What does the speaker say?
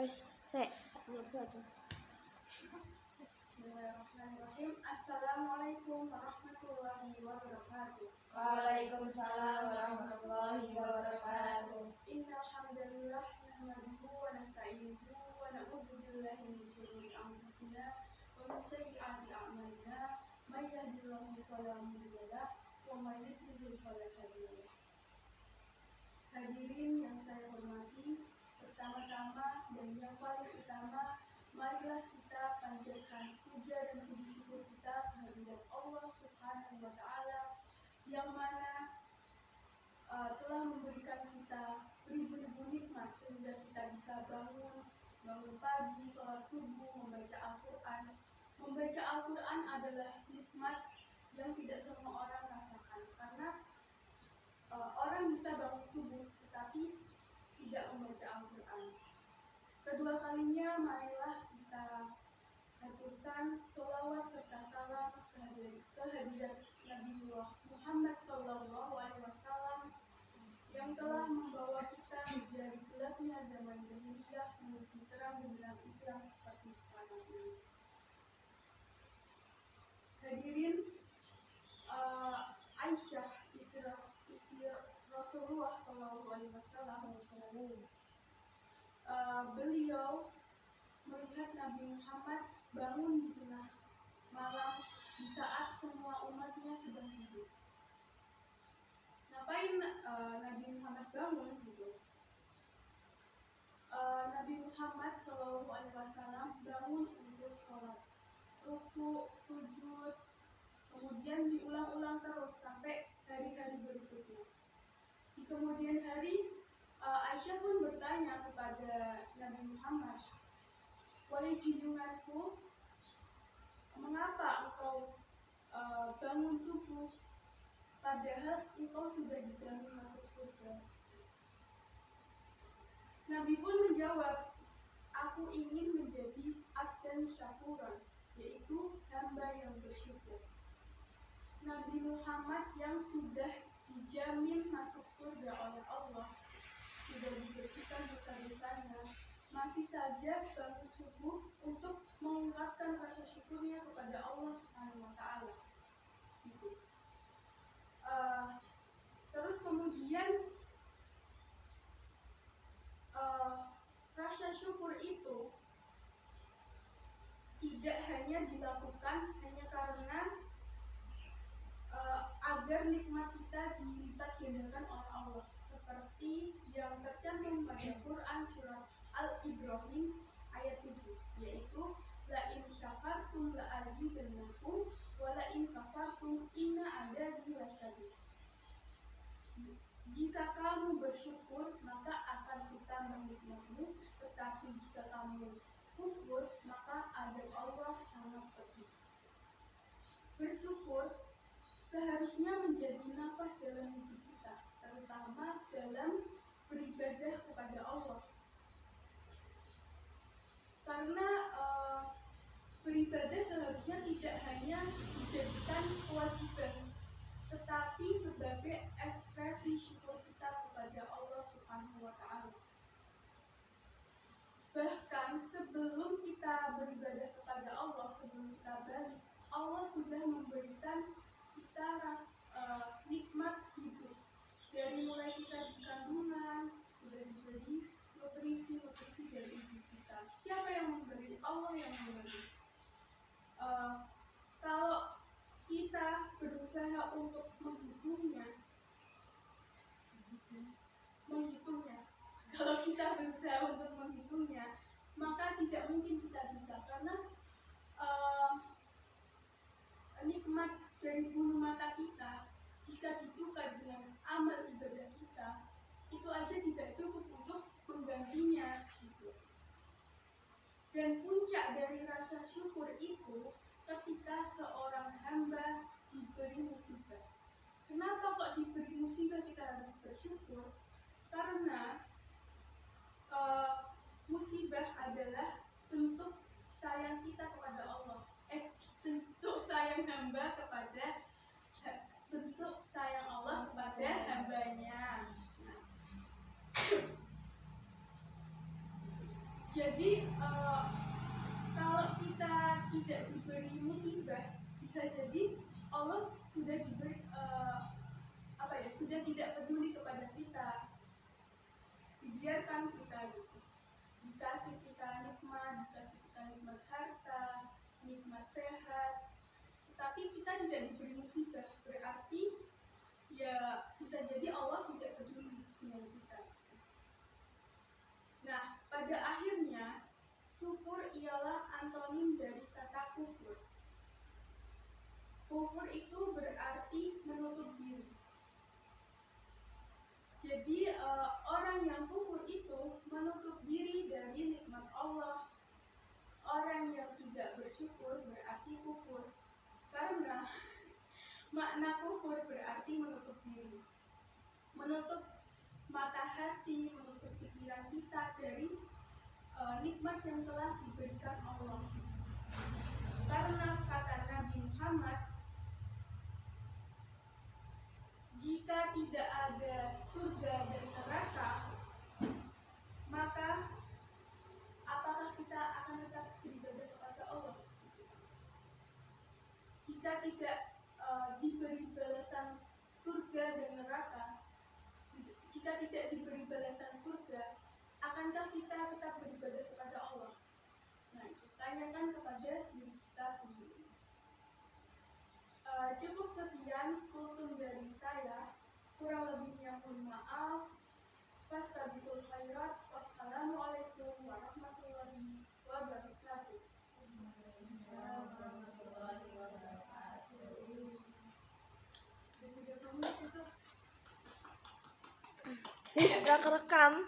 Saya Bismillahirrahmanirrahim. Assalamualaikum warahmatullahi wabarakatuh. Waalaikumsalam warahmatullahi wabarakatuh. Innal hamdalillah nahmaduhu wa nasta'inuhu wa na'udzu billahi min syururi anfusina wa min sayyiati a'malina may yahdihillahu fala mudilla lahu wa may yudlil fala hadiya lahu. Hadirin yang saya hormati, pertama-tama dan yang paling utama, marilah kita panjatkan puja dan puji syukur kita kehadirat Allah Subhanahu wa Ta'ala yang mana telah memberikan kita beribu-ribu nikmat sehingga kita bisa bangun pagi, sholat subuh, membaca Al-Quran. Membaca Al-Quran adalah nikmat yang tidak semua orang rasakan, karena orang bisa bangun subuh tetapi tidak membaca Al-Quran. Kedua kalinya, marilah kita haturkan sholawat serta salam kehadirat Nabi Muhammad SAW yang telah membawa kita dari gelapnya zaman jahiliyah menuju terang benderang Islam seperti sekarang ini. Hadirin, Aisyah istri Rasulullah SAW, beliau melihat Nabi Muhammad bangun di tengah malam di saat semua umatnya sedang tidur. Ngapain Nabi Muhammad bangun gitu? Nabi Muhammad SAW bangun untuk sholat, ruku, sujud, kemudian diulang-ulang terus sampai hari-hari berikutnya. Di kemudian hari, Aisyah pun bertanya kepada Nabi Muhammad, "Wahai junjunganku, mengapa engkau bangun subuh padahal engkau sudah dijamin masuk surga?" Nabi pun menjawab, "Aku ingin menjadi abdan syakuran, yaitu hamba yang bersyukur." Nabi Muhammad yang sudah dijamin masuk surga oleh Allah, sudah dibersihkan dosa-dosanya, masih saja bangun subuh untuk mengungkapkan rasa syukurnya kepada Allah Subhanahu wa Ta'ala. Gitu. Terus kemudian rasa syukur itu tidak hanya dilakukan hanya karena agar nikmat kita dilipat gandakan oleh Allah, seperti yang tercantum pada Quran surat Al-Ibrahim ayat 7, yaitu la in syakartum la azidannakum wa la in kafartum inna adabi lasyadid. Jika kamu bersyukur maka akan ditambah nikmatmu, tetapi jika kamu kufur maka adab Allah sangat pedih. Bersyukur seharusnya menjadi nafas dalam hidup kita, terutama dalam beribadah kepada Allah. Karena beribadah seharusnya tidak hanya dijadikan kewajiban, tetapi sebagai ekspresi syukur kita kepada Allah Subhanahu wa Ta'ala. Bahkan sebelum kita beribadah kepada Allah, sebelum kita balik, Allah sudah memberikan kita nikmat hidup. Dari mulai kita di kandungan, sudah diberi nutrisi dari ibu kita. Siapa yang memberi? Allah yang memberi. Kalau kita berusaha untuk menghitungnya, kalau kita berusaha untuk menghitungnya, maka tidak mungkin kita bisa, karena nikmat dari bulu mata kita jika ditukar dengan amal ibadah kita, itu aja tidak cukup untuk menggantinya gitu. Dan puncak dari rasa syukur itu ketika seorang hamba diberi musibah. Kenapa kok diberi musibah kita harus bersyukur? Karena musibah adalah bentuk sayang kita kepada Allah, bentuk sayang hamba kepada bentuk sayang Allah kepada hambanya. Jadi kalau kita tidak diberi musibah, bisa jadi Allah sudah diberi sudah tidak peduli kepada kita, dibiarkan kita gitu. Dikasih kita nikmat harta, nikmat sehat, tetapi kita tidak diberi musibah, berarti ya bisa jadi Allah tidak peduli dengan kita. Nah, pada akhirnya syukur ialah antonim dari kata kufur. Kufur itu berarti menutup diri. Jadi orang yang kufur itu menutup diri dari nikmat Allah. Orang yang tidak bersyukur berarti kufur. Karena makna kufur berarti menutup diri. Menutup mata hati, menutup pikiran kita dari nikmat yang telah diberikan Allah. Karena kata Nabi Muhammad, jika tidak ada surga dan neraka, maka apakah kita akan tetap beribadah kepada Allah? Jika tidak diberi balasan surga dan neraka, jika tidak diberi balasan surga, akankah kita tetap beribadah kepada Allah? Nah, tanyakan kepada diri kita sendiri. Cukup sekian kultum dari saya, kurang lebihnya mohon maaf. Fastabiqul khairat. Wassalamualaikum warahmatullahi wabarakatuh. Gak kerekam.